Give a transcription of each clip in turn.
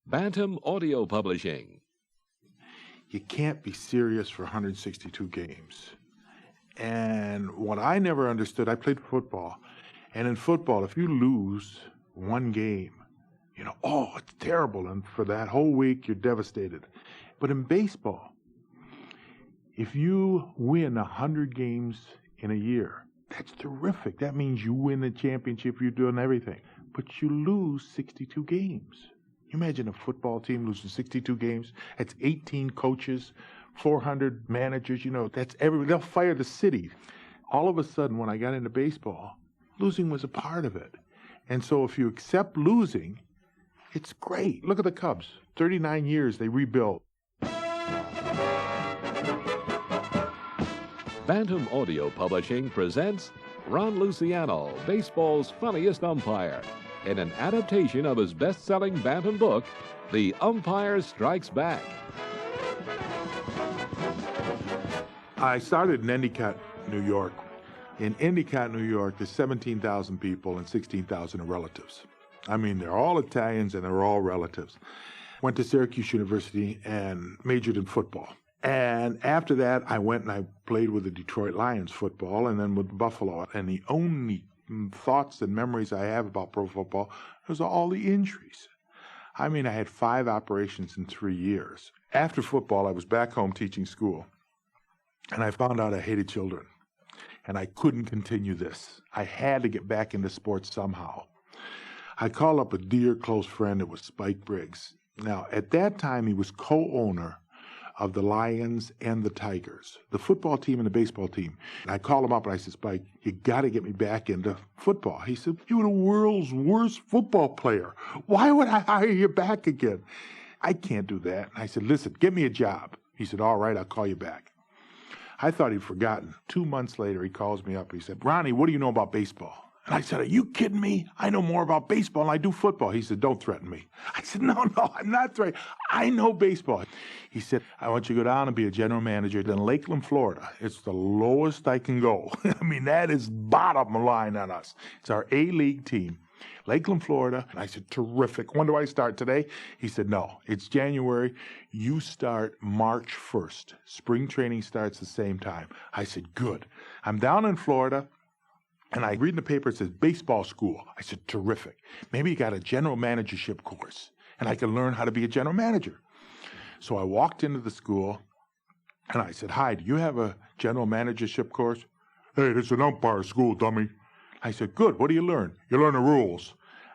Bantam Audio Publishing. You can't be serious for 162 games. And what I never understood, I played football. And in football, if you lose one game, it's terrible. And for that whole week, you're devastated. But in baseball, if you win 100 games in a year, that's terrific. That means you win the championship, you're doing everything. But you lose 62 games. You imagine a football team losing 62 games. That's 18 coaches, 400 managers. That's they'll fire the city. All of a sudden, when I got into baseball, losing was a part of it. And so if you accept losing, it's great. Look at the Cubs. 39 years, they rebuilt. Bantam Audio Publishing presents Ron Luciano, baseball's funniest umpire, in an adaptation of his best-selling Bantam book, The Umpire Strikes Back. I started in Endicott, New York. In Endicott, New York, there's 17,000 people and 16,000 relatives. I mean, they're all Italians and they're all relatives. Went to Syracuse University and majored in football. And after that, I went and I played with the Detroit Lions football and then with Buffalo. And the only thoughts and memories I have about pro football was all the injuries. I mean, I had 5 operations in 3 years. After football, I was back home teaching school. And I found out I hated children. And I couldn't continue this. I had to get back into sports somehow. I called up a dear close friend. It was Spike Briggs. Now, at that time, he was co-owner of the Lions and the Tigers, the football team and the baseball team. And I called him up and I said, Spike, you got to get me back into football. He said, you were the world's worst football player. Why would I hire you back again? I can't do that. And I said, listen, get me a job. He said, all right, I'll call you back. I thought he'd forgotten. 2 months later, he calls me up. He said, Ronnie, what do you know about baseball? And I said, are you kidding me? I know more about baseball than I do football. He said, don't threaten me. I said, no, I'm not threatening. I know baseball. He said, I want you to go down and be a general manager in Lakeland, Florida. It's the lowest I can go. I mean, that is bottom line on us. It's our A-League team. Lakeland, Florida. And I said, terrific. When do I start today? He said, no, it's January. You start March 1st. Spring training starts the same time. I said, good. I'm down in Florida. And I read in the paper, it says baseball school. I said, terrific. Maybe you got a general managership course, and I can learn how to be a general manager. So I walked into the school, and I said, hi, do you have a general managership course? Hey, it's an umpire school, dummy. I said, good, what do you learn? You learn the rules.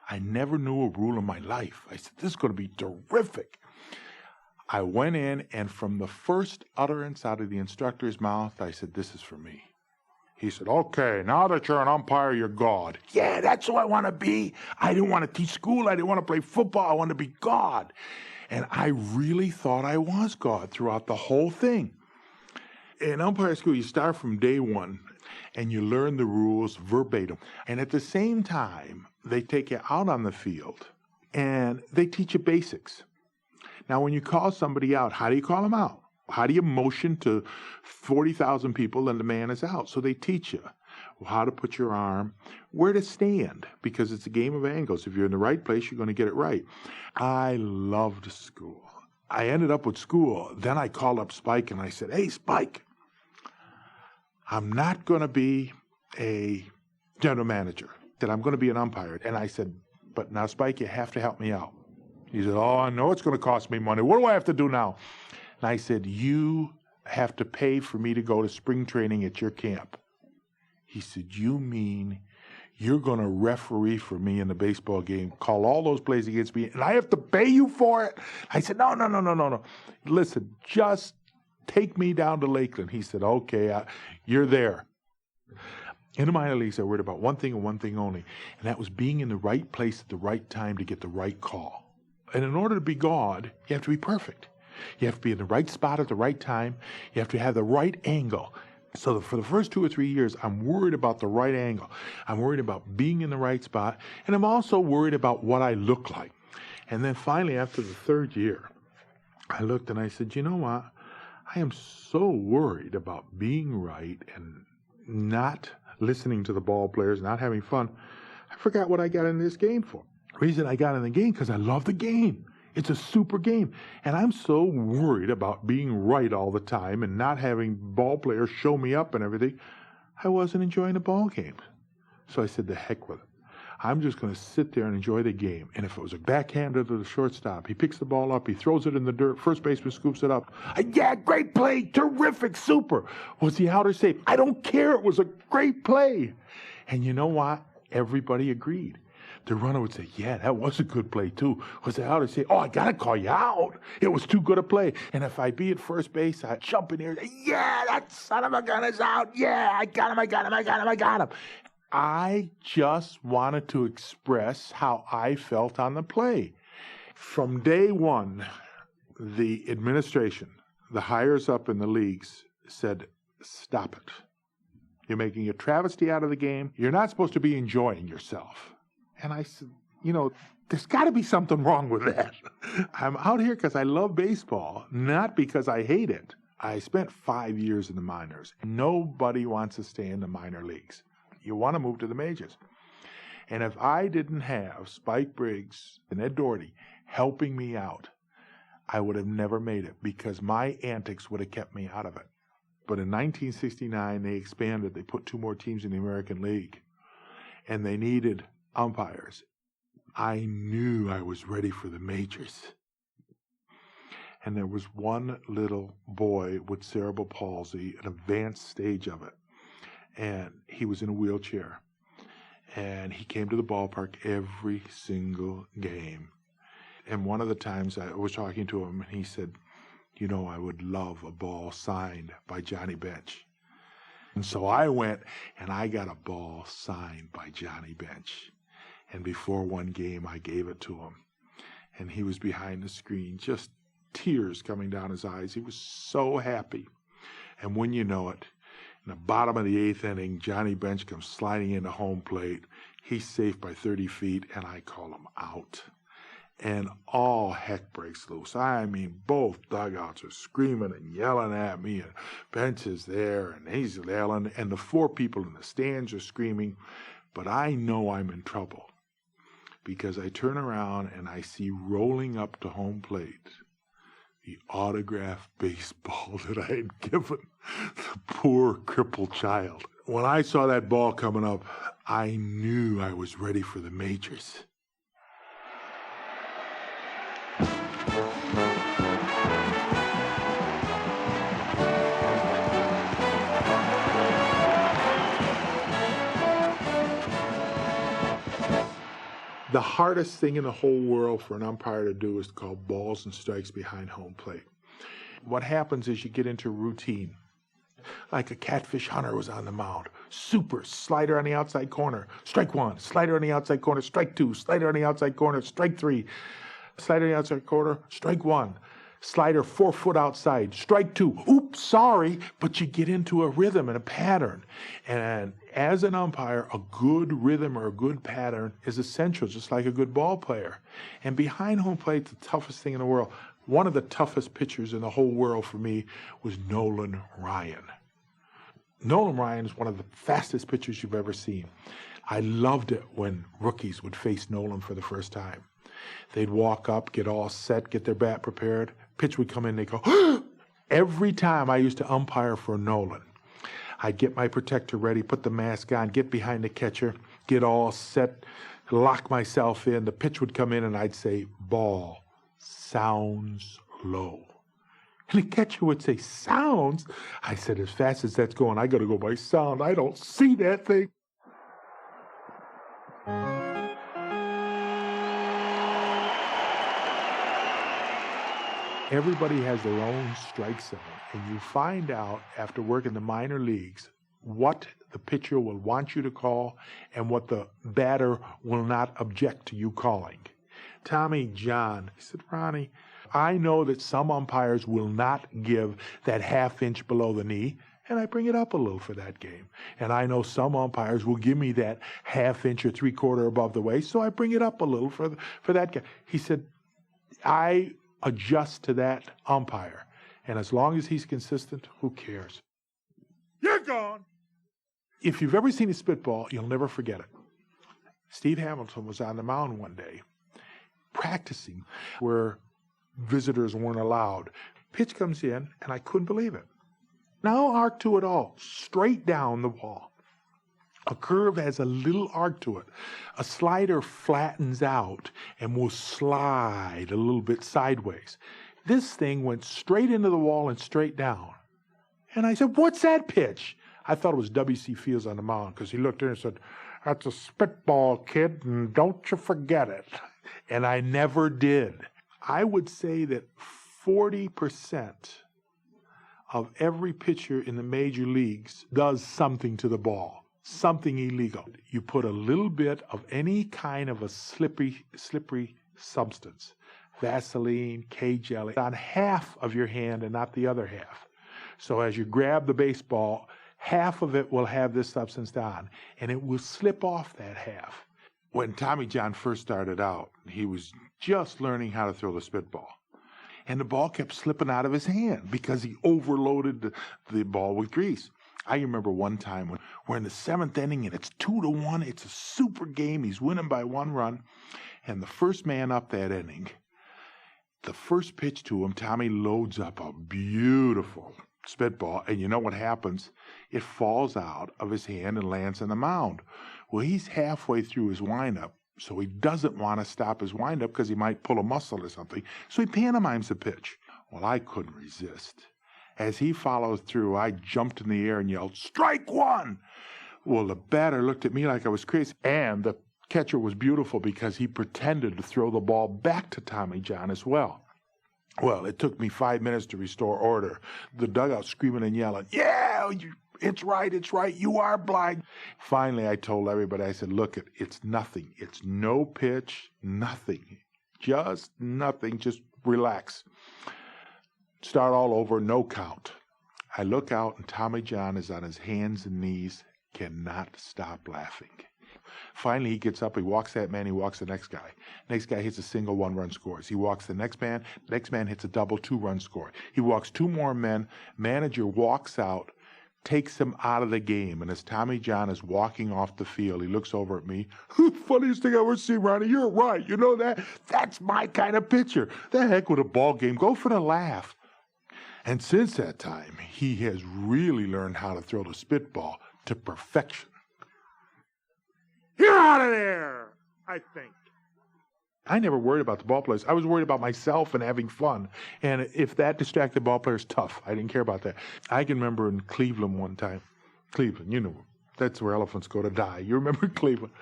I never knew a rule in my life. I said, this is going to be terrific. I went in, and from the first utterance out of the instructor's mouth, I said, this is for me. He said, okay, now that you're an umpire, you're God. Yeah, that's who I want to be. I didn't want to teach school. I didn't want to play football. I wanted to be God. And I really thought I was God throughout the whole thing. In umpire school, you start from day one, and you learn the rules verbatim. And at the same time, they take you out on the field, and they teach you basics. Now, when you call somebody out, how do you call them out? How do you motion to 40,000 people and the man is out? So they teach you how to put your arm, where to stand, because it's a game of angles. If you're in the right place, you're going to get it right. I loved school. I ended up with school. Then I called up Spike and I said, hey, Spike, I'm not going to be a general manager. That I'm going to be an umpire. And I said, but now, Spike, you have to help me out. He said, oh, I know it's going to cost me money. What do I have to do now? And I said, you have to pay for me to go to spring training at your camp. He said, you mean you're going to referee for me in the baseball game, call all those plays against me, and I have to pay you for it? I said, no. Listen, just take me down to Lakeland. He said, okay, you're there. In the minor leagues, I worried about one thing and one thing only, and that was being in the right place at the right time to get the right call. And in order to be God, you have to be perfect. You have to be in the right spot at the right time. You have to have the right angle. So for the first 2 or 3 years, I'm worried about the right angle. I'm worried about being in the right spot. And I'm also worried about what I look like. And then finally, after the 3rd year, I looked and I said, you know what? I am so worried about being right and not listening to the ball players, not having fun. I forgot what I got in this game for. The reason I got in the game because I love the game. It's a super game. And I'm so worried about being right all the time and not having ball players show me up and everything. I wasn't enjoying the ball game. So I said, the heck with it. I'm just going to sit there and enjoy the game. And if it was a backhander to the shortstop, he picks the ball up, he throws it in the dirt, first baseman scoops it up. Yeah, great play, terrific, super. Was he out or safe? I don't care. It was a great play. And you know what? Everybody agreed. The runner would say, yeah, that was a good play, too. Was they out? I'd say, oh, I got to call you out. It was too good a play. And if I'd be at first base, I'd jump in there and say, yeah, that son of a gun is out. Yeah, I got him. I just wanted to express how I felt on the play. From day one, the administration, the higher up in the leagues, said, stop it. You're making a travesty out of the game. You're not supposed to be enjoying yourself. And I said, there's got to be something wrong with that. I'm out here because I love baseball, not because I hate it. I spent 5 years in the minors. Nobody wants to stay in the minor leagues. You want to move to the majors. And if I didn't have Spike Briggs and Ed Doherty helping me out, I would have never made it because my antics would have kept me out of it. But in 1969, they expanded. They put 2 more teams in the American League. And they needed umpires. I knew I was ready for the majors. And there was one little boy with cerebral palsy, an advanced stage of it. And he was in a wheelchair. And he came to the ballpark every single game. And one of the times I was talking to him, and he said, I would love a ball signed by Johnny Bench. And so I went, and I got a ball signed by Johnny Bench. And before one game, I gave it to him. And he was behind the screen, just tears coming down his eyes. He was so happy. And when you know it, in the bottom of the 8th inning, Johnny Bench comes sliding into home plate. He's safe by 30 feet, and I call him out. And all heck breaks loose. I mean, both dugouts are screaming and yelling at me, and Bench is there, and he's yelling, and the 4 people in the stands are screaming. But I know I'm in trouble because I turn around and I see rolling up to home plate the autographed baseball that I had given the poor crippled child. When I saw that ball coming up, I knew I was ready for the majors. The hardest thing in the whole world for an umpire to do is to call balls and strikes behind home plate. What happens is you get into routine. Like a catfish hunter was on the mound. Super, slider on the outside corner. Strike 1, slider on the outside corner. Strike 2, slider on the outside corner. Strike 3, slider on the outside corner. Strike 1, slider 4 foot outside. Strike 2, oops, sorry, but you get into a rhythm and a pattern. And as an umpire, a good rhythm or a good pattern is essential, just like a good ball player. And behind home plate, the toughest thing in the world. One of the toughest pitchers in the whole world for me was Nolan Ryan. Nolan Ryan is one of the fastest pitchers you've ever seen. I loved it when rookies would face Nolan for the first time. They'd walk up, get all set, get their bat prepared. Pitch would come in, they'd go, every time I used to umpire for Nolan, I'd get my protector ready, put the mask on, get behind the catcher, get all set, lock myself in. The pitch would come in and I'd say, ball, sounds low. And the catcher would say, sounds? I said, as fast as that's going, I got to go by sound. I don't see that thing. Everybody has their own strike zone, and you find out after working the minor leagues what the pitcher will want you to call and what the batter will not object to you calling. Tommy John, he said, Ronnie, I know that some umpires will not give that half inch below the knee, and I bring it up a little for that game. And I know some umpires will give me that half inch or 3/4 above the waist, so I bring it up a little for that guy. He said, I adjust to that umpire. And as long as he's consistent, who cares? You're gone. If you've ever seen a spitball, you'll never forget it. Steve Hamilton was on the mound one day practicing where visitors weren't allowed. Pitch comes in, and I couldn't believe it. No arc to it all, straight down the wall. A curve has a little arc to it. A slider flattens out and will slide a little bit sideways. This thing went straight into the wall and straight down. And I said, what's that pitch? I thought it was W.C. Fields on the mound because he looked there and said, that's a spitball, kid, and don't you forget it. And I never did. I would say that 40% of every pitcher in the major leagues does something to the ball. Something illegal. You put a little bit of any kind of a slippery substance, Vaseline, K-jelly, on half of your hand and not the other half. So as you grab the baseball, half of it will have this substance on, and it will slip off that half. When Tommy John first started out, he was just learning how to throw the spitball. And the ball kept slipping out of his hand because he overloaded the ball with grease. I remember one time when we're in the 7th inning and it's 2-1. It's a super game. He's winning by 1 run. And the first man up that inning, the first pitch to him, Tommy loads up a beautiful spitball. And you know what happens? It falls out of his hand and lands on the mound. Well, he's halfway through his windup, so he doesn't want to stop his windup because he might pull a muscle or something. So he pantomimes the pitch. Well, I couldn't resist. As he followed through, I jumped in the air and yelled, "Strike one!" Well, the batter looked at me like I was crazy. And the catcher was beautiful because he pretended to throw the ball back to Tommy John as well. Well, it took me 5 minutes to restore order. The dugout screaming and yelling, "Yeah, it's right, you are blind." Finally, I told everybody, I said, look, it's nothing. It's no pitch, nothing. Just nothing, just relax. Start all over, no count. I look out and Tommy John is on his hands and knees, cannot stop laughing. Finally, he gets up, he walks that man, he walks the next guy. Next guy hits a single 1-run scores. He walks the next man hits a double 2-run score. He walks 2 more men, manager walks out, takes him out of the game. And as Tommy John is walking off the field, he looks over at me. "Funniest thing I ever seen, Ronnie. You're right. You know that? That's my kind of pitcher. The heck with a ball game. Go for the laugh." And since that time, he has really learned how to throw the spitball to perfection. You're out of there, I think. I never worried about the ball players. I was worried about myself and having fun. And if that distracted ball players, tough. I didn't care about that. I can remember in Cleveland one time. Cleveland, you know, that's where elephants go to die. You remember Cleveland?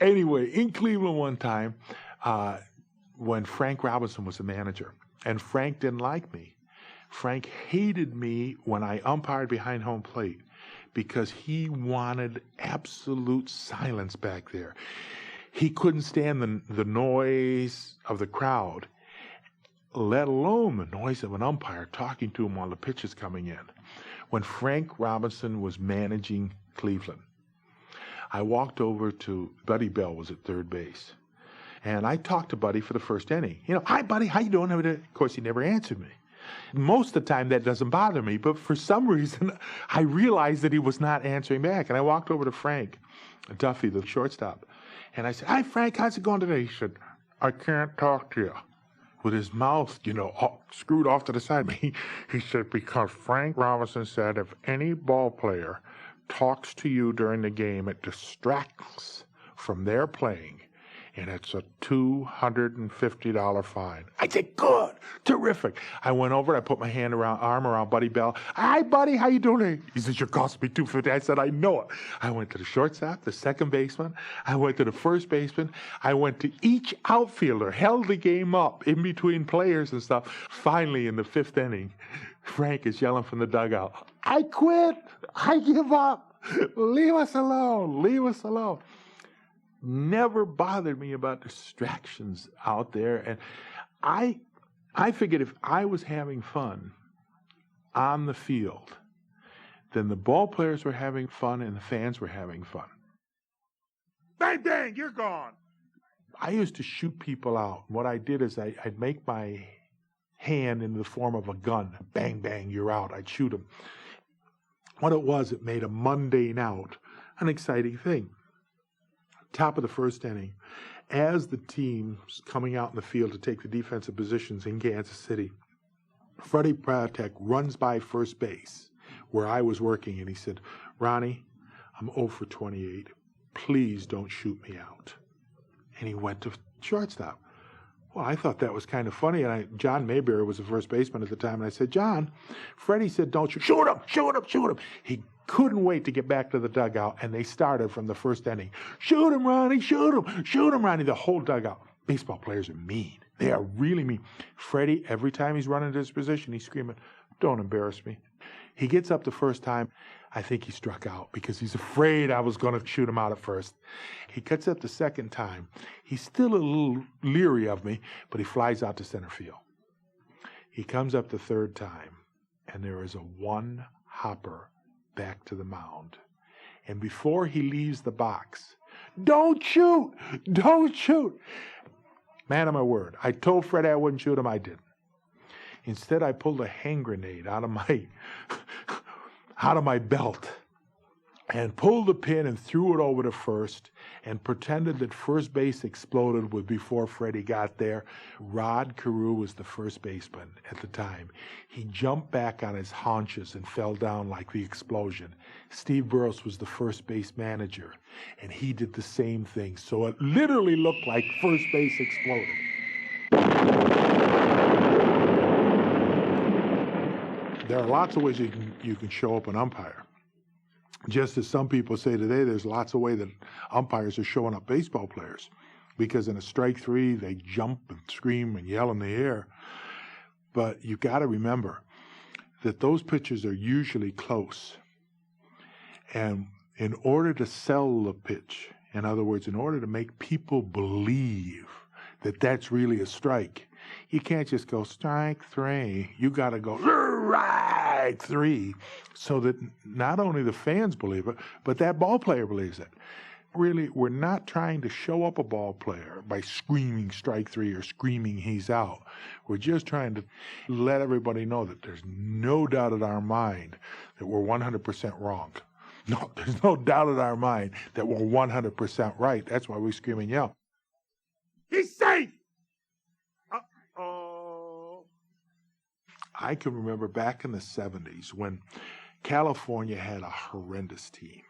Anyway, in Cleveland one time, when Frank Robinson was the manager, and Frank didn't like me. Frank hated me when I umpired behind home plate because he wanted absolute silence back there. He couldn't stand the noise of the crowd, let alone the noise of an umpire talking to him while the pitch is coming in. When Frank Robinson was managing Cleveland, I walked over to Buddy Bell was at third base. And I talked to Buddy for the first inning. You know, "Hi, Buddy, how you doing?" Of course, he never answered me. Most of the time, that doesn't bother me. But for some reason, I realized that he was not answering back. And I walked over to Frank Duffy, the shortstop. And I said, "Hi, Frank, how's it going today?" He said, "I can't talk to you." With his mouth, screwed off to the side. He said, "Because Frank Robinson said if any ball player talks to you during the game, it distracts from their playing. And it's a $250 fine." I said, "Good, terrific." I went over, I put my arm around Buddy Bell. "Hi, Buddy, how you doing?" He says, "You cost me $250. I said, "I know it." I went to the shortstop, the second baseman. I went to the first baseman. I went to each outfielder, held the game up in between players and stuff. Finally, in the 5th inning, Frank is yelling from the dugout, "I quit. I give up. Leave us alone. Leave us alone." Never bothered me about distractions out there. And I figured if I was having fun on the field, then the ball players were having fun and the fans were having fun. Bang, bang, you're gone. I used to shoot people out. What I did is I'd make my hand in the form of a gun. Bang, bang, you're out. I'd shoot them. What it was, it made a mundane out an exciting thing. Top of the 1st inning, As the team's coming out in the field to take the defensive positions in Kansas City, Freddie Pratek runs by first base where I was working, and he said, "Ronnie, I'm 0 for 28. Please don't shoot me out." And he went to shortstop. Well, I thought that was kind of funny, and John Mayberry was the first baseman at the time, and I said, "John, Freddie said don't shoot him, shoot him, shoot him." He couldn't wait to get back to the dugout, and they started from the first inning. "Shoot him, Ronnie, shoot him, Ronnie." The whole dugout. Baseball players are mean. They are really mean. Freddie, every time he's running to his position, he's screaming, "Don't embarrass me." He gets up the first time. I think he struck out because he's afraid I was going to shoot him out at first. He cuts up the second time. He's still a little leery of me, but he flies out to center field. He comes up the third time, and there is a one-hopper back to the mound. And before he leaves the box, "Don't shoot! Don't shoot!" Man of my word, I told Freddie I wouldn't shoot him, I didn't. Instead, I pulled a hand grenade out of my belt and pulled the pin and threw it over to first and pretended that first base exploded before Freddie got there. Rod Carew was the first baseman at the time. He jumped back on his haunches and fell down like the explosion. Steve Burroughs was the first base manager, and he did the same thing. So it literally looked like first base exploded. There are lots of ways you can show up an umpire. Just as some people say today, there's lots of ways that umpires are showing up baseball players. Because in a strike three, they jump and scream and yell in the air. But you got to remember that those pitches are usually close. And in order to sell the pitch, in other words, in order to make people believe that that's really a strike, you can't just go strike three. You got to go strike three so that not only the fans believe it, but that ball player believes it. Really, we're not trying to show up a ball player by screaming strike three or screaming he's out. We're just trying to let everybody know that there's no doubt in our mind that we're 100% wrong. No, there's no doubt in our mind that we're 100% right. That's why we scream and yell. He's safe! I can remember back in the 70s when California had a horrendous team.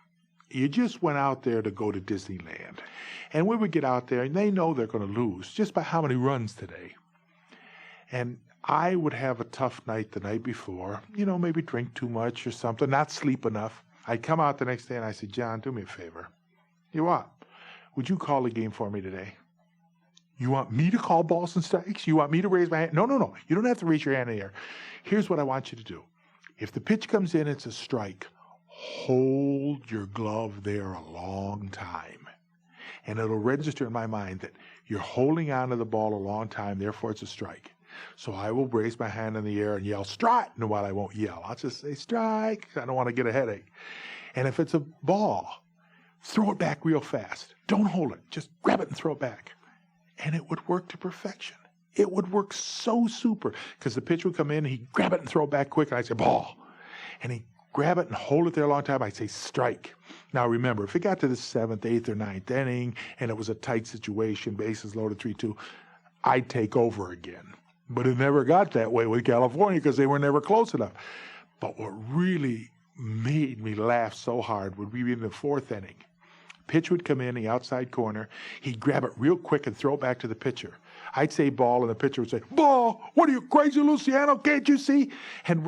You just went out there to go to Disneyland. And we would get out there, and they know they're going to lose just by how many runs today. And I would have a tough night the night before, maybe drink too much or something, not sleep enough. I'd come out the next day and I said, "John, do me a favor." "You what?" "Would you call the game for me today?" "You want me to call balls and strikes? You want me to raise my hand?" No. You don't have to raise your hand in the air. Here's what I want you to do. If the pitch comes in, it's a strike. Hold your glove there a long time. And it'll register in my mind that you're holding on to the ball a long time, therefore it's a strike. So I will raise my hand in the air and yell, "Strike!" No, I won't yell. I'll just say, "Strike!" I don't want to get a headache. And if it's a ball, throw it back real fast. Don't hold it. Just grab it and throw it back. And it would work to perfection. It would work so super because the pitch would come in, he'd grab it and throw it back quick, and I'd say, "Ball." And he'd grab it and hold it there a long time, I'd say, "Strike." Now remember, if it got to the 7th, 8th, or 9th inning, and it was a tight situation, bases loaded 3-2, I'd take over again. But it never got that way with California because they were never close enough. But what really made me laugh so hard would be in the 4th inning. Pitch would come in the outside corner. He'd grab it real quick and throw it back to the pitcher. I'd say ball, and the pitcher would say, "Ball! What are you, crazy, Luciano? Can't you see?" And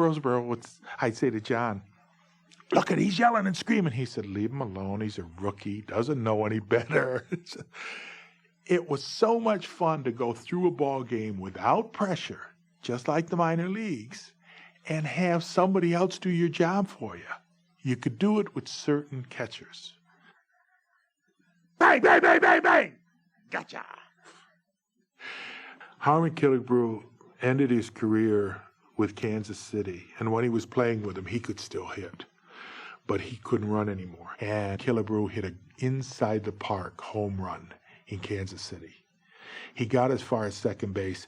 I'd say to John, "Look at, he's yelling and screaming." He said, "Leave him alone. He's a rookie. Doesn't know any better." It was so much fun to go through a ball game without pressure, just like the minor leagues, and have somebody else do your job for you. You could do it with certain catchers. Bang, bang, bang, bang, bang. Gotcha. Harmon Killebrew ended his career with Kansas City, and when he was playing with them, he could still hit, but he couldn't run anymore. And Killebrew hit an inside the park home run in Kansas City. He got as far as second base,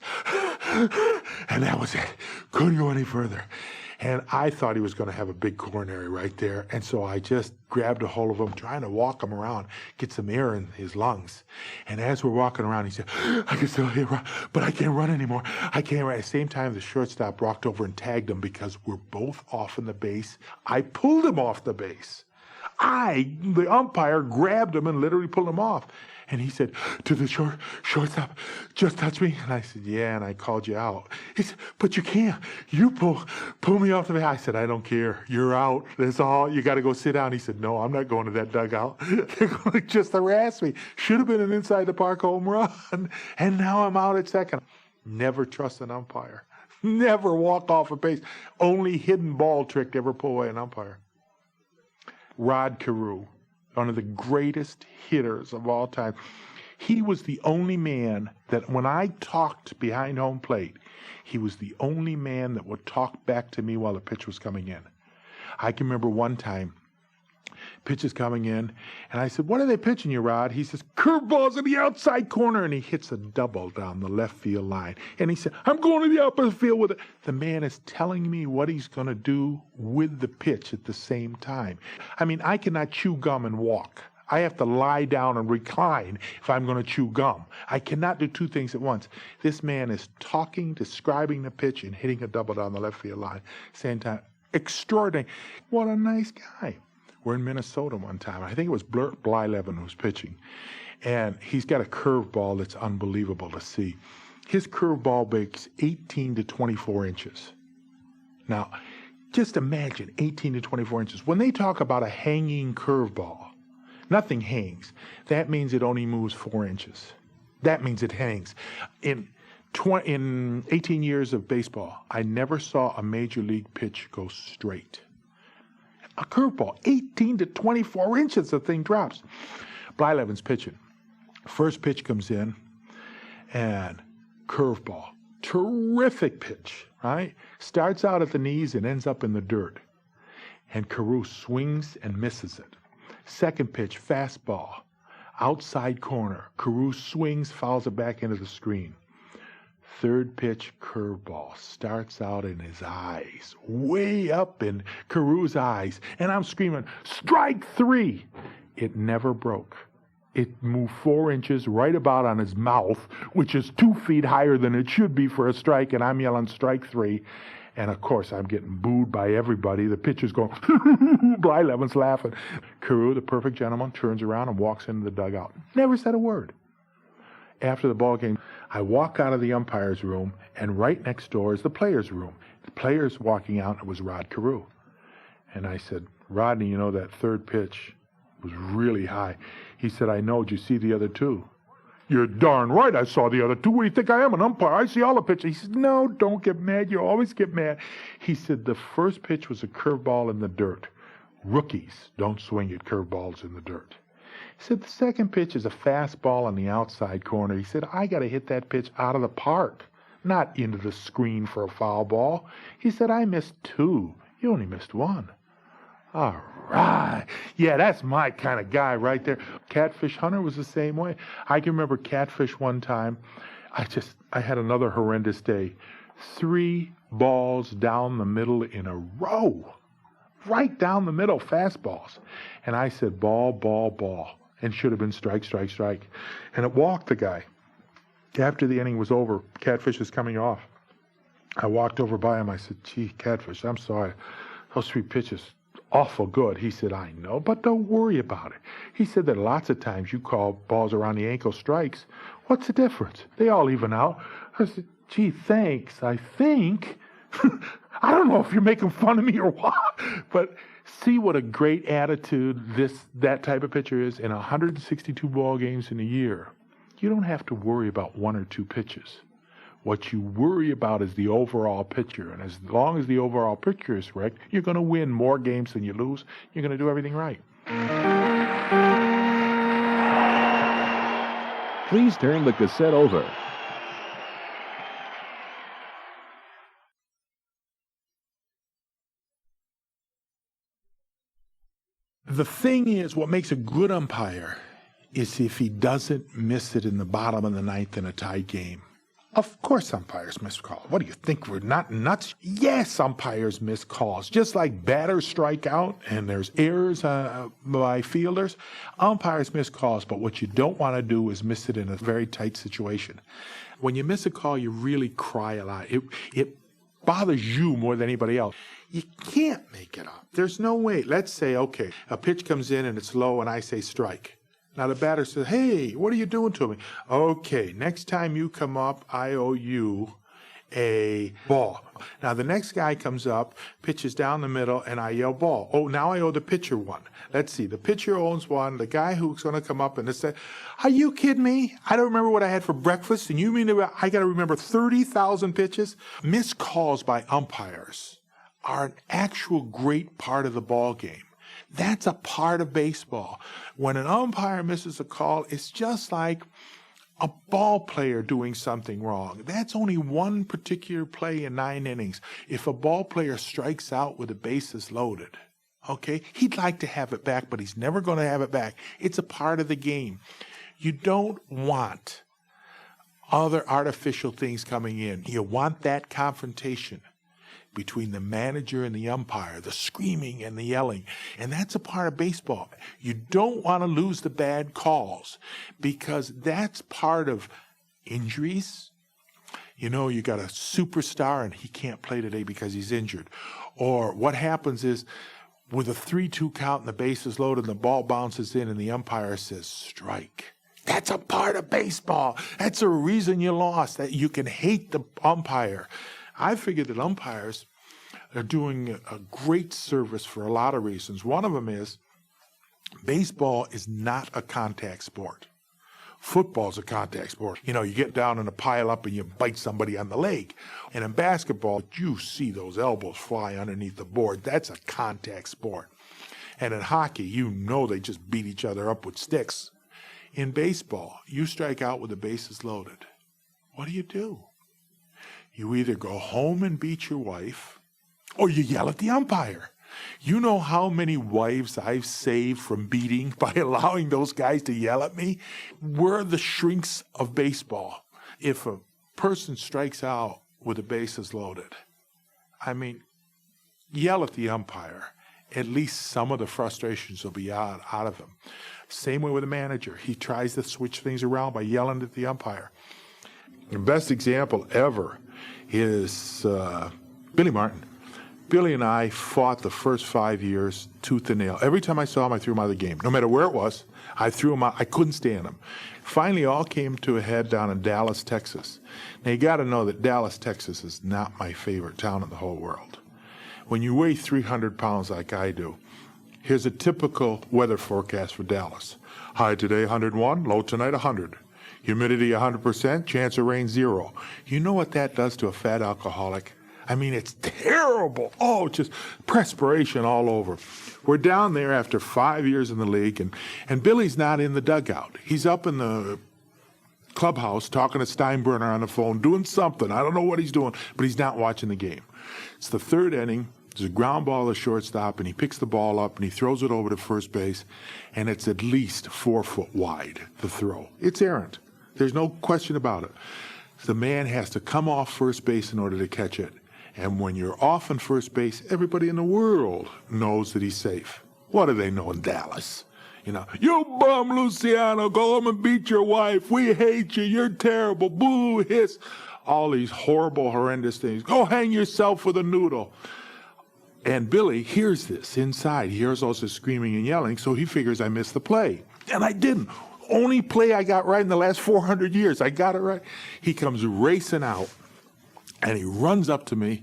and that was it. Couldn't go any further. And I thought he was going to have a big coronary right there. And so I just grabbed a hold of him, trying to walk him around, get some air in his lungs. And as we're walking around, he said, I can still hear, but I can't run anymore. I can't run. At the same time, the shortstop walked over and tagged him because we're both off in the base. I pulled him off the base. The umpire, grabbed him and literally pulled him off. And he said, to the shortstop, just touch me. And I said, yeah, and I called you out. He said, but you can't. You pull me off the base. I said, I don't care. You're out. That's all. You got to go sit down. He said, no, I'm not going to that dugout. They're going to just harass me. Should have been an inside the park home run. And now I'm out at second. Never trust an umpire. Never walk off a base. Only hidden ball trick to ever pull away an umpire. Rod Carew, one of the greatest hitters of all time. He was the only man that when I talked behind home plate, he was the only man that would talk back to me while the pitch was coming in. I can remember one time, pitch is coming in, and I said, what are they pitching you, Rod? He says, curveballs in the outside corner, and he hits a double down the left field line. And he said, I'm going to the upper field with it. The man is telling me what he's going to do with the pitch at the same time. I mean, I cannot chew gum and walk. I have to lie down and recline if I'm going to chew gum. I cannot do two things at once. This man is talking, describing the pitch, and hitting a double down the left field line. Same time. Extraordinary. What a nice guy. We're in Minnesota one time. I think it was Blyleven who was pitching. And he's got a curveball that's unbelievable to see. His curveball makes 18 to 24 inches. Now, just imagine 18 to 24 inches. When they talk about a hanging curveball, nothing hangs. That means it only moves 4 inches. That means it hangs. In 18 years of baseball, I never saw a major league pitch go straight. A curveball, 18 to 24 inches, the thing drops. Blyleven's pitching. First pitch comes in, and curveball. Terrific pitch, right? Starts out at the knees and ends up in the dirt. And Carew swings and misses it. Second pitch, fastball. Outside corner. Carew swings, fouls it back into the screen. Third pitch, curveball, starts out in his eyes, way up in Carew's eyes. And I'm screaming, strike three. It never broke. It moved 4 inches right about on his mouth, which is 2 feet higher than it should be for a strike. And I'm yelling strike three. And of course, I'm getting booed by everybody. The pitcher's going, Blyleven's laughing. Carew, the perfect gentleman, turns around and walks into the dugout. Never said a word. After the ball game, I walk out of the umpire's room, and right next door is the player's room. The player's walking out, and it was Rod Carew. And I said, Rodney, you know, that third pitch was really high. He said, I know. Did you see the other two? You're darn right I saw the other two. What do you think I am, an umpire? I see all the pitches. He said, no, don't get mad. You always get mad. He said, the first pitch was a curveball in the dirt. Rookies don't swing at curveballs in the dirt. He said, the second pitch is a fastball on the outside corner. He said, I got to hit that pitch out of the park, not into the screen for a foul ball. He said, I missed 2. You only missed 1. All right. Yeah, that's my kind of guy right there. Catfish Hunter was the same way. I can remember Catfish one time. I had another horrendous day. 3 balls down the middle in a row. Right down the middle, fastballs. And I said, ball, ball, ball. And should have been strike, strike, strike. And it walked the guy. After the inning was over, Catfish is coming off. I walked over by him. I said, gee, Catfish, I'm sorry. Those 3 pitches, awful good. He said, I know, but don't worry about it. He said that lots of times you call balls around the ankle strikes. What's the difference? They all even out. I said, gee, thanks. I think. I don't know if you're making fun of me or what, but see what a great attitude that type of pitcher is in 162 ball games in a year. You don't have to worry about 1 or 2 pitches. What you worry about is the overall picture, and as long as the overall picture is correct, you're going to win more games than you lose. You're going to do everything right. Please turn the cassette over. The thing is, what makes a good umpire is if he doesn't miss it in the bottom of the 9th in a tied game. Of course umpires miss calls. What do you think, we're not nuts? Yes, umpires miss calls. Just like batters strike out and there's errors by fielders, umpires miss calls. But what you don't want to do is miss it in a very tight situation. When you miss a call, you really cry a lot. It bothers you more than anybody else. You can't make it up. There's no way. Let's say, okay, a pitch comes in and it's low and I say strike. Now the batter says, hey, what are you doing to me? Okay, next time you come up, I owe you a ball. Now the next guy comes up, pitches down the middle, and I yell ball. Oh, now I owe the pitcher one. Let's see, the pitcher owns one. The guy who's going to come up and say, are you kidding me? I don't remember what I had for breakfast, and you mean I got to remember 30,000 pitches? Missed calls by umpires are an actual great part of the ball game. That's a part of baseball. When an umpire misses a call, it's just like a ball player doing something wrong. That's only one particular play in 9 innings. If a ball player strikes out with the bases loaded, okay, he'd like to have it back, but he's never going to have it back. It's a part of the game. You don't want other artificial things coming in. You want that confrontation between the manager and the umpire, the screaming and the yelling. And that's a part of baseball. You don't want to lose the bad calls because that's part of injuries. You know, you got a superstar and he can't play today because he's injured. Or what happens is with a 3-2 count and the bases loaded and the ball bounces in and the umpire says strike. That's a part of baseball. That's a reason you lost, that you can hate the umpire. I figure that umpires are doing a great service for a lot of reasons. One of them is baseball is not a contact sport. Football's a contact sport. You know, you get down in a pile up and you bite somebody on the leg. And in basketball, you see those elbows fly underneath the board. That's a contact sport. And in hockey, you know they just beat each other up with sticks. In baseball, you strike out with the bases loaded. What do? You either go home and beat your wife, or you yell at the umpire. You know how many wives I've saved from beating by allowing those guys to yell at me? We're the shrinks of baseball. If a person strikes out with the bases loaded, I mean, yell at the umpire. At least some of the frustrations will be out of him. Same way with the manager. He tries to switch things around by yelling at the umpire. The best example ever is Billy Martin. Billy and I fought the first 5 years tooth and nail. Every time I saw him, I threw him out of the game. No matter where it was, I threw him out. I couldn't stand him. Finally, all came to a head down in Dallas, Texas. Now, you got to know that Dallas, Texas is not my favorite town in the whole world. When you weigh 300 pounds like I do, here's a typical weather forecast for Dallas. High today, 101. Low tonight, 100. Humidity 100%, chance of rain 0. You know what that does to a fat alcoholic? I mean, it's terrible. Oh, just perspiration all over. We're down there after 5 years in the league, and Billy's not in the dugout. He's up in the clubhouse talking to Steinbrenner on the phone, doing something. I don't know what he's doing, but he's not watching the game. It's the third inning. There's a ground ball to shortstop, and he picks the ball up, and he throws it over to first base, and it's at least 4 foot wide, the throw. It's errant. There's no question about it. The man has to come off first base in order to catch it. And when you're off on first base, everybody in the world knows that he's safe. What do they know in Dallas? You know, you bum, Luciano, go home and beat your wife. We hate you. You're terrible. Boo, hiss. All these horrible, horrendous things. Go hang yourself with a noodle. And Billy hears this inside. He hears all this screaming and yelling, so he figures I missed the play. And I didn't. Only play I got right in the last 400 years. I got it right. He comes racing out, and he runs up to me,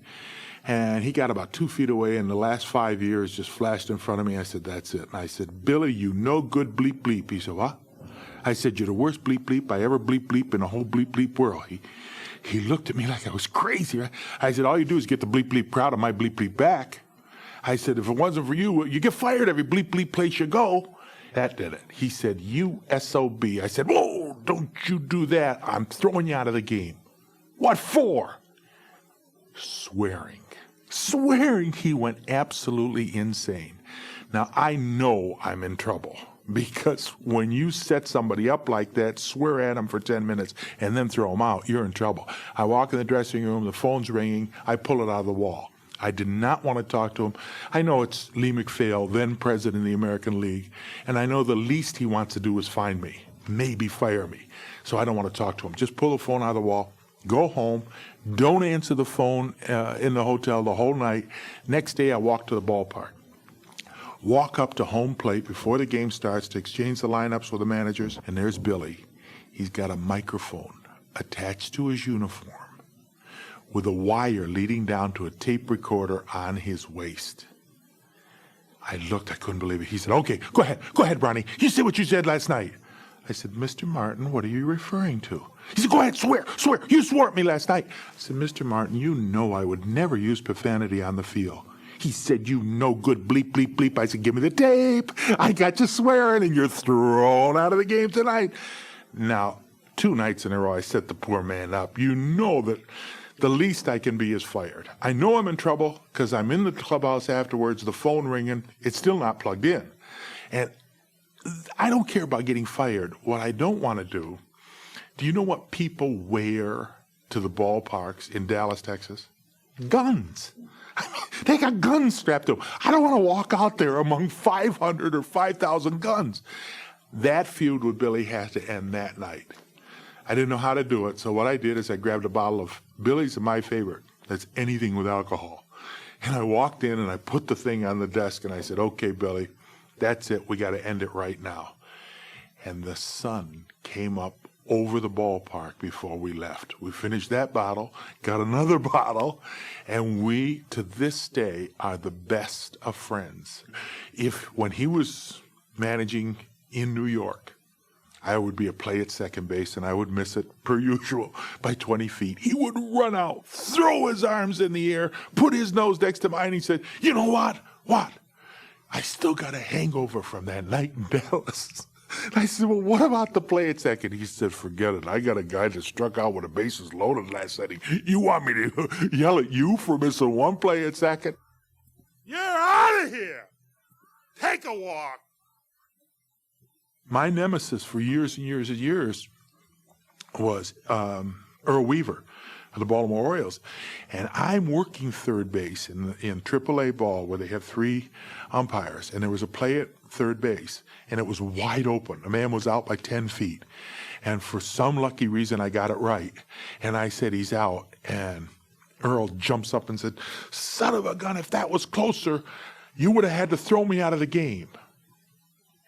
and he got about 2 feet away, and the last 5 years just flashed in front of me. I said, that's it. And I said, Billy, you no good bleep bleep. He said, what? I said, you're the worst bleep bleep I ever bleep bleep in the whole bleep bleep world. He looked at me like I was crazy. Right? I said, all you do is get the bleep bleep crowd of my bleep bleep back. I said, if it wasn't for you, you get fired every bleep bleep place you go. That did it. He said, you SOB. I said, whoa, don't you do that. I'm throwing you out of the game. What for? Swearing. He went absolutely insane. Now, I know I'm in trouble Because when you set somebody up like that, swear at them for 10 minutes, and then throw them out, you're in trouble. I walk in the dressing room, the phone's ringing, I pull it out of the wall. I did not want to talk to him. I know it's Lee McPhail, then president of the American League, and I know the least he wants to do is fine me, maybe fire me. So I don't want to talk to him. Just pull the phone out of the wall, go home, don't answer the phone in the hotel the whole night. Next day, I walk to the ballpark. Walk up to home plate before the game starts to exchange the lineups with the managers, and there's Billy. He's got a microphone attached to his uniform with a wire leading down to a tape recorder on his waist. I looked, I couldn't believe it. He said, okay, go ahead, Ronnie. You said what you said last night. I said, Mr. Martin, what are you referring to? He said, go ahead, swear. You swore at me last night. I said, Mr. Martin, you know I would never use profanity on the field. He said, you no good bleep, bleep, bleep. I said, give me the tape. I got you swearing, and you're thrown out of the game tonight. Now, 2 nights in a row, I set the poor man up. You know that the least I can be is fired. I know I'm in trouble because I'm in the clubhouse afterwards, the phone ringing. It's still not plugged in. And I don't care about getting fired. What I don't want to do you know what people wear to the ballparks in Dallas, Texas? Guns. I mean, they got guns strapped to them. I don't want to walk out there among 500 or 5,000 guns. That feud with Billy had to end that night. I didn't know how to do it, so what I did is I grabbed a bottle of Billy's, my favorite. That's anything with alcohol. And I walked in and I put the thing on the desk and I said, okay, Billy, that's it. We got to end it right now. And the sun came up over the ballpark before we left. We finished that bottle, got another bottle, and we, to this day, are the best of friends. When he was managing in New York, I would be a play at second base, and I would miss it, per usual, by 20 feet. He would run out, throw his arms in the air, put his nose next to mine. He said, you know what? What? I still got a hangover from that night in Dallas. And I said, well, what about the play at second? He said, forget it. I got a guy that struck out with the bases loaded last inning. You want me to yell at you for missing one play at second? You're out of here. Take a walk. My nemesis for years and years and years was Earl Weaver of the Baltimore Orioles. And I'm working third base in AAA ball where they have 3 umpires. And there was a play at third base, and it was wide open. A man was out by 10 feet. And for some lucky reason, I got it right. And I said, he's out. And Earl jumps up and said, son of a gun, if that was closer, you would have had to throw me out of the game.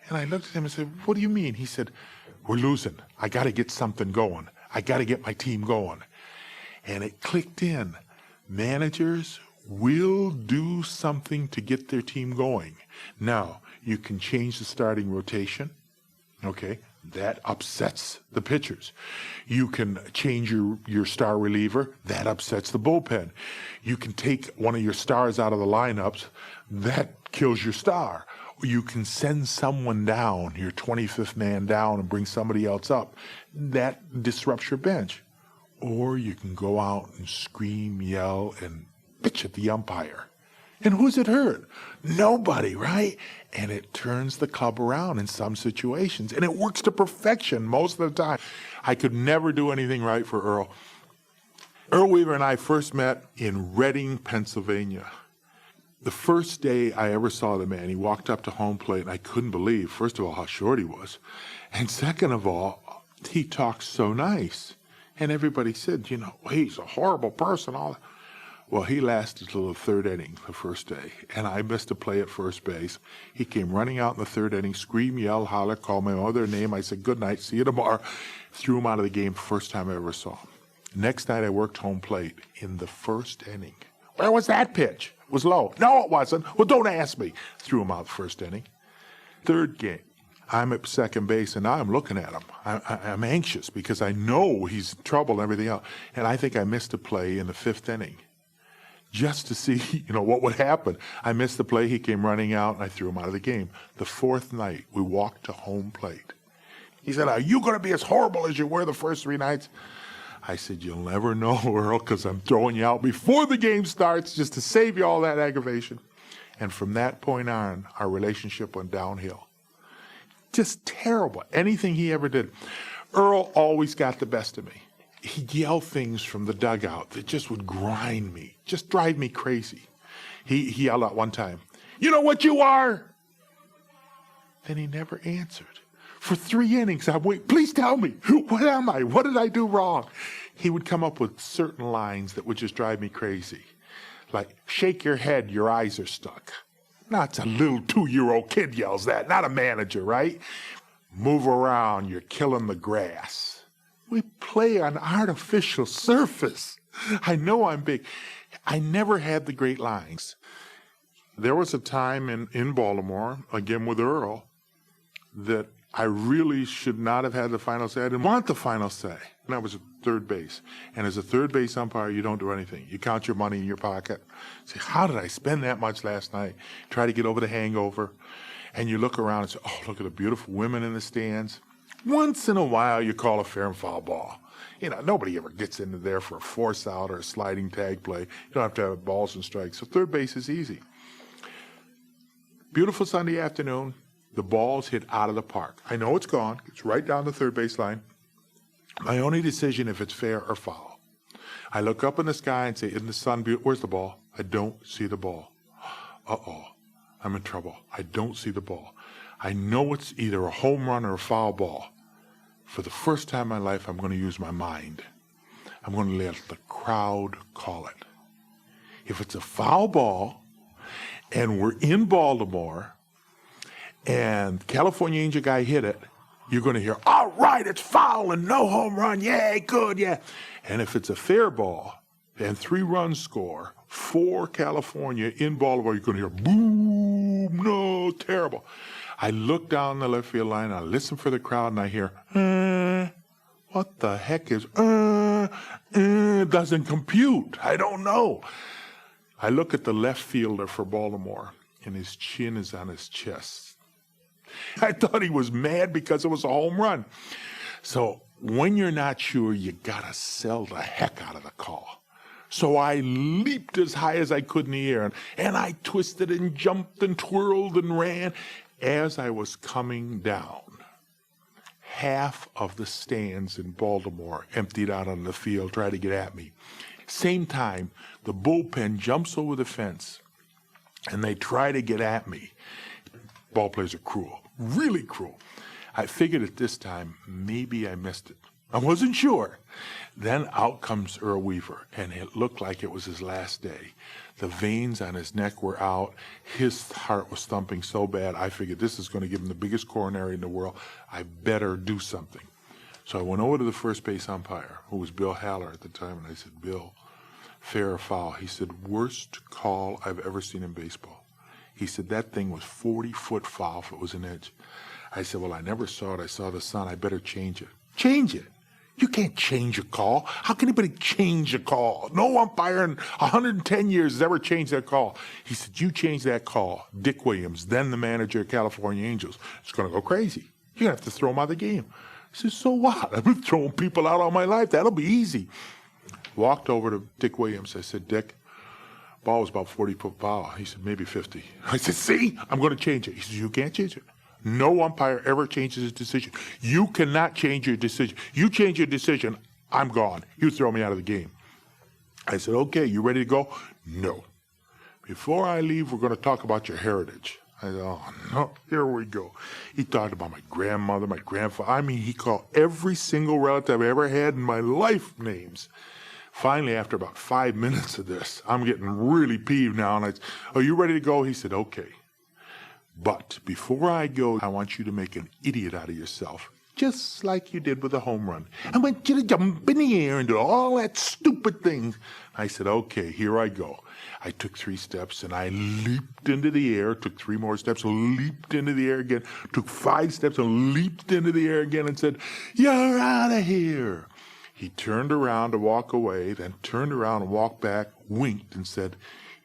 And I looked at him and said, what do you mean? He said, we're losing. I got to get something going. I got to get my team going. And it clicked in. Managers will do something to get their team going. Now, you can change the starting rotation. Okay, that upsets the pitchers. You can change your star reliever. That upsets the bullpen. You can take one of your stars out of the lineups. That kills your star. You can send someone down, your 25th man down, and bring somebody else up. That disrupts your bench. Or you can go out and scream, yell, and bitch at the umpire. And who's it hurt? Nobody, right? And it turns the club around in some situations. And it works to perfection most of the time. I could never do anything right for Earl. Earl Weaver and I first met in Reading, Pennsylvania. The first day I ever saw the man, he walked up to home plate, and I couldn't believe, first of all, how short he was. And second of all, he talked so nice. And everybody said, you know, he's a horrible person. Well, he lasted till the 3rd inning the first day, and I missed a play at first base. He came running out in the 3rd inning, scream, yell, holler, call my other name. I said, good night, see you tomorrow. Threw him out of the game, first time I ever saw him. Next night, I worked home plate in the 1st inning. Where was that pitch? It was low. No, it wasn't. Well, don't ask me. Threw him out the 1st inning. 3rd game. I'm at second base, and now I'm looking at him. I'm anxious because I know he's in trouble and everything else. And I think I missed a play in the 5th inning just to see, you know, what would happen. I missed the play. He came running out, and I threw him out of the game. The 4th night, we walked to home plate. He said, are you going to be as horrible as you were the first 3 nights? I said, you'll never know, Earl, because I'm throwing you out before the game starts just to save you all that aggravation. And from that point on, our relationship went downhill. Just terrible. Anything he ever did. Earl always got the best of me. He'd yell things from the dugout that just would grind me, just drive me crazy. He yelled out one time, "You know what you are?" Then he never answered. For 3 innings, I wait, "Please tell me, what am I? What did I do wrong?" He would come up with certain lines that would just drive me crazy. Like, "Shake your head, your eyes are stuck." Now, it's a little 2-year-old kid yells that, not a manager, right? "Move around, you're killing the grass." We play on artificial surface. I know I'm big. I never had the great lines. There was a time in Baltimore, again with Earl, that I really should not have had the final say. I didn't want the final say. And that was at third base. And as a third base umpire, you don't do anything. You count your money in your pocket. Say, how did I spend that much last night? Try to get over the hangover. And you look around and say, oh, look at the beautiful women in the stands. Once in a while, you call a fair and foul ball. You know, nobody ever gets into there for a force out or a sliding tag play. You don't have to have balls and strikes. So third base is easy. Beautiful Sunday afternoon. The ball's hit out of the park. I know it's gone. It's right down the third base line. My only decision if it's fair or foul. I look up in the sky and say, isn't the sun beautiful? Where's the ball? I don't see the ball. Uh-oh, I'm in trouble. I don't see the ball. I know it's either a home run or a foul ball. For the first time in my life, I'm going to use my mind. I'm going to let the crowd call it. If it's a foul ball and we're in Baltimore and California Angel guy hit it, you're going to hear, all right, it's foul and no home run. Yay, good, yeah. And if it's a fair ball and 3 runs score for California in Baltimore, you're going to hear, boom, no, terrible. I look down the left field line, I listen for the crowd, and I hear, what the heck is, doesn't compute. I don't know. I look at the left fielder for Baltimore, and his chin is on his chest. I thought he was mad because it was a home run. So when you're not sure, you gotta sell the heck out of the call. So I leaped as high as I could in the air, and I twisted and jumped and twirled and ran. As I was coming down, half of the stands in Baltimore emptied out on the field, trying to get at me. Same time, the bullpen jumps over the fence, and they try to get at me. Ball players are cruel, really cruel. I figured at this time, maybe I missed it. I wasn't sure. Then out comes Earl Weaver, and it looked like it was his last day. The veins on his neck were out. His heart was thumping so bad, I figured this is going to give him the biggest coronary in the world. I better do something. So I went over to the first base umpire, who was Bill Haller at the time, and I said, Bill, fair or foul? He said, worst call I've ever seen in baseball. He said, that thing was 40-foot foul if it was an inch. I said, well, I never saw it. I saw the sun. I better change it. Change it? You can't change a call. How can anybody change a call? No umpire in 110 years has ever changed that call. He said, you change that call. Dick Williams, then the manager of California Angels, is going to go crazy. You're going to have to throw him out of the game. I said, so what? I've been throwing people out all my life. That'll be easy. Walked over to Dick Williams. I said, Dick, ball was about 40-foot foul. He said, maybe 50. I said, see, I'm going to change it. He said, you can't change it. No umpire ever changes his decision. You cannot change your decision. You change your decision, I'm gone. You throw me out of the game. I said, okay, you ready to go? No. Before I leave, we're going to talk about your heritage. I said, oh, no, here we go. He talked about my grandmother, my grandfather. I mean, he called every single relative I ever had in my life names. Finally, after about 5 minutes of this, I'm getting really peeved now. And I said, are you ready to go? He said, okay. But before I go, I want you to make an idiot out of yourself, just like you did with the home run. I want you to jump in the air and do all that stupid thing. I said, okay, here I go. I took 3 steps and I leaped into the air, took 3 more steps, leaped into the air again, took 5 steps and leaped into the air again and said, you're out of here. He turned around to walk away, then turned around and walked back, winked and said,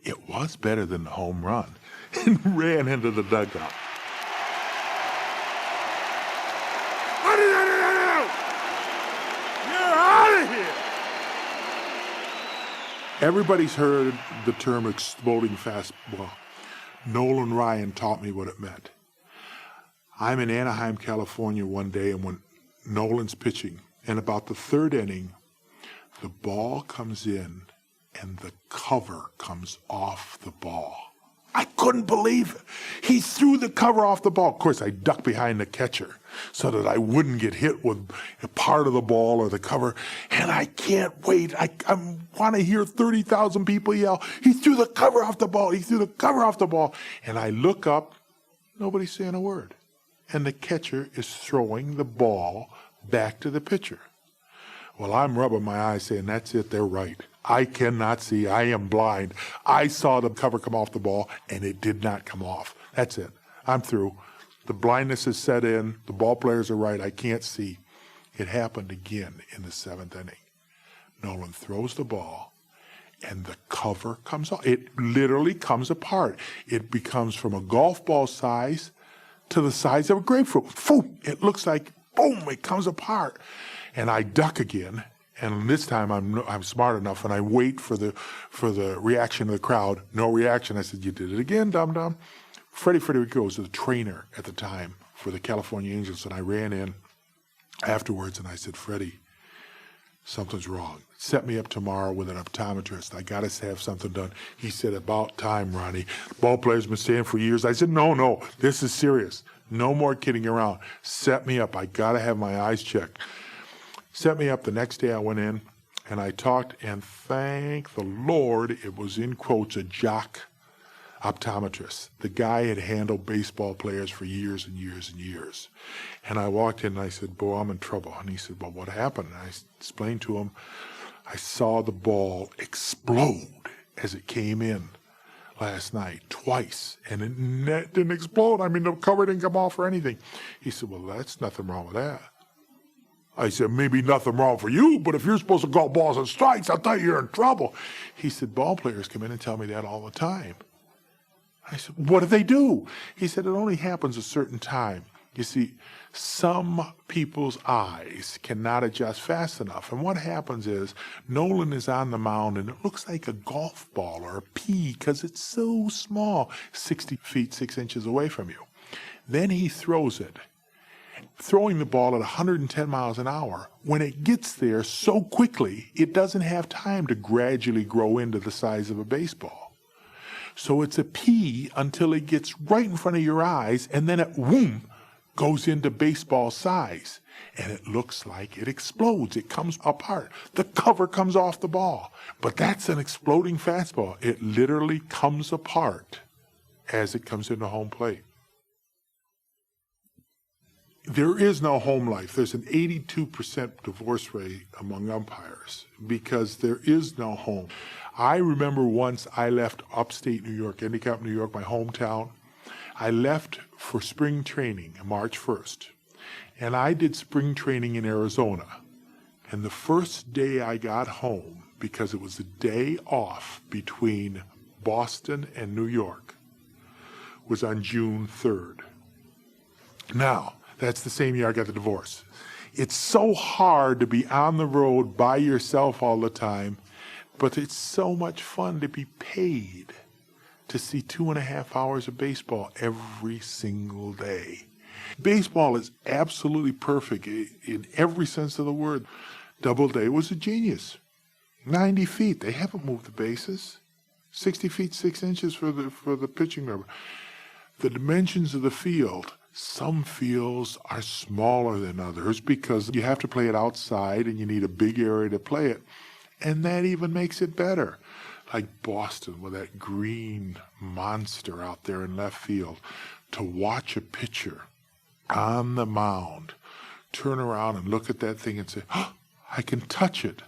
it was better than the home run, and ran into the dugout. What did I do? You're out of here! Everybody's heard the term exploding fastball. Nolan Ryan taught me what it meant. I'm in Anaheim, California one day, and when Nolan's pitching, and about the third inning, the ball comes in, and the cover comes off the ball. I couldn't believe it. He threw the cover off the ball. Of course, I ducked behind the catcher so that I wouldn't get hit with a part of the ball or the cover. And I can't wait. I want to hear 30,000 people yell, he threw the cover off the ball. He threw the cover off the ball. And I look up, nobody's saying a word. And the catcher is throwing the ball back to the pitcher. Well, I'm rubbing my eyes saying, that's it, they're right. I cannot see. I am blind. I saw the cover come off the ball, and it did not come off. That's it. I'm through. The blindness is set in. The ball players are right. I can't see. It happened again in the seventh inning. Nolan throws the ball, and the cover comes off. It literally comes apart. It becomes from a golf ball size to the size of a grapefruit. Boom! It looks like, boom, it comes apart. And I duck again. And this time I'm smart enough, and I wait for the reaction of the crowd. No reaction. I said, you did it again, dum-dum. Freddie Federico was the trainer at the time for the California Angels, and I ran in afterwards, and I said, Freddie, something's wrong. Set me up tomorrow with an optometrist. I got to have something done. He said, about time, Ronnie. Ball players been saying for years. I said, no, this is serious. No more kidding around. Set me up. I got to have my eyes checked. Set me up. The next day I went in and I talked, and thank the Lord it was, in quotes, a jock optometrist. The guy had handled baseball players for years and years and years. And I walked in and I said, Bo, I'm in trouble. And he said, well, what happened? And I explained to him, I saw the ball explode as it came in last night, twice. And it didn't explode. I mean, the cover didn't come off or anything. He said, well, that's nothing wrong with that. I said, maybe nothing wrong for you, but if you're supposed to call balls and strikes, I'll tell you you're in trouble. He said, ball players come in and tell me that all the time. I said, what do they do? He said, it only happens a certain time. You see, some people's eyes cannot adjust fast enough. And what happens is, Nolan is on the mound, and it looks like a golf ball or a pea because it's so small, 60 feet, 6 inches away from you. Then he throws it. Throwing the ball at 110 miles an hour, when it gets there so quickly, it doesn't have time to gradually grow into the size of a baseball. So it's a pea until it gets right in front of your eyes, and then it, whoom, goes into baseball size. And it looks like it explodes. It comes apart. The cover comes off the ball. But that's an exploding fastball. It literally comes apart as it comes into home plate. There is no home life. There's an 82% divorce rate among umpires because there is no home. I remember once I left upstate New York, Endicott, New York, my hometown. I left for spring training March 1st, and I did spring training in Arizona. And the first day I got home, because it was the day off between Boston and New York, was on June 3rd. Now, that's the same year I got the divorce. It's so hard to be on the road by yourself all the time, but it's so much fun to be paid to see 2.5 hours of baseball every single day. Baseball is absolutely perfect in every sense of the word. Doubleday was a genius. 90 feet, they haven't moved the bases. 60 feet, 6 inches for the pitching rubber. The dimensions of the field, some fields are smaller than others because you have to play it outside and you need a big area to play it. And that even makes it better. Like Boston with that green monster out there in left field. To watch a pitcher on the mound turn around and look at that thing and say, oh, I can touch it.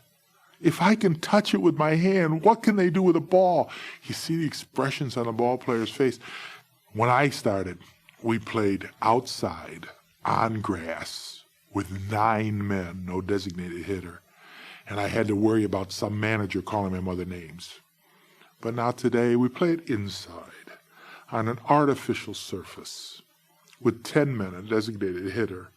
If I can touch it with my hand, what can they do with a ball? You see the expressions on a ball player's face. When I started, we played outside on grass with 9 men, no designated hitter. And I had to worry about some manager calling me other names. But now today, we play it inside on an artificial surface with 10 men, a designated hitter.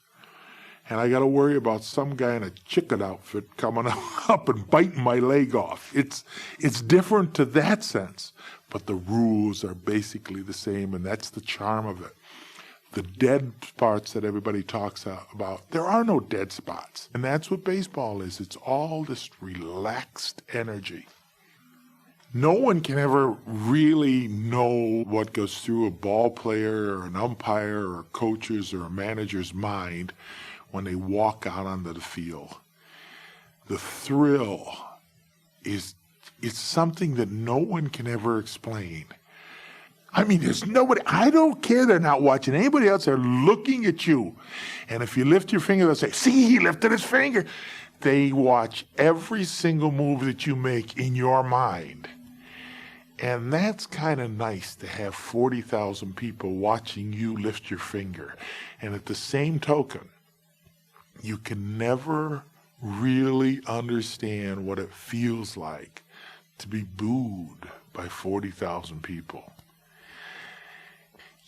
And I got to worry about some guy in a chicken outfit coming up and biting my leg off. It's different to that sense, but the rules are basically the same, and that's the charm of it. the dead parts that everybody talks about. There are no dead spots. And that's what baseball is. It's all this relaxed energy. No one can ever really know what goes through a ball player or an umpire or a coach's or a manager's mind when they walk out onto the field. The thrill is something that no one can ever explain. I mean, there's nobody, I don't care, they're not watching anybody else, they're looking at you. And if you lift your finger, they'll say, see, he lifted his finger. They watch every single move that you make in your mind. And that's kind of nice to have 40,000 people watching you lift your finger. And at the same token, you can never really understand what it feels like to be booed by 40,000 people.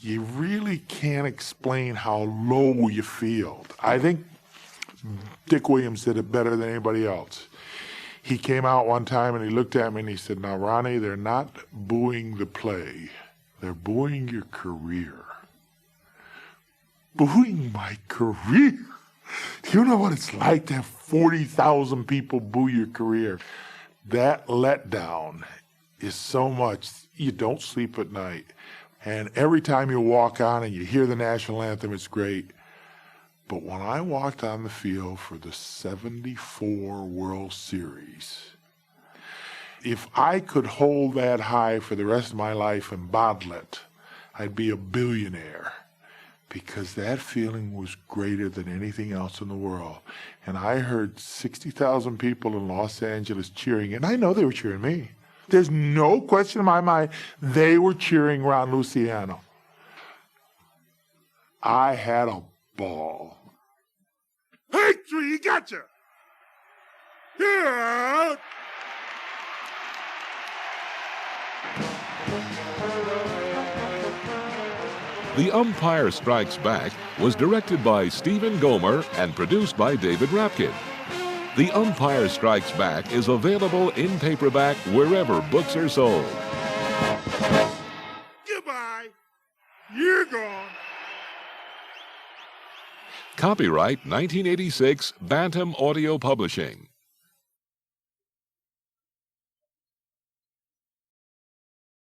You really can't explain how low you feel. I think Dick Williams did it better than anybody else. He came out one time and he looked at me and he said, now, Ronnie, they're not booing the play. They're booing your career. Booing my career? Do you know what it's like to have 40,000 people boo your career? That letdown is so much, you don't sleep at night. And every time you walk on and you hear the national anthem, it's great. But when I walked on the field for the 74 World Series, if I could hold that high for the rest of my life and bottle it, I'd be a billionaire, because that feeling was greater than anything else in the world. And I heard 60,000 people in Los Angeles cheering, and I know they were cheering me. There's no question in my mind, they were cheering Ron Luciano. I had a ball. Hey, Tree, gotcha! Yeah! The Umpire Strikes Back was directed by Stephen Gomer and produced by David Rapkin. The Umpire Strikes Back is available in paperback wherever books are sold. Goodbye. You're gone. Copyright 1986 Bantam Audio Publishing.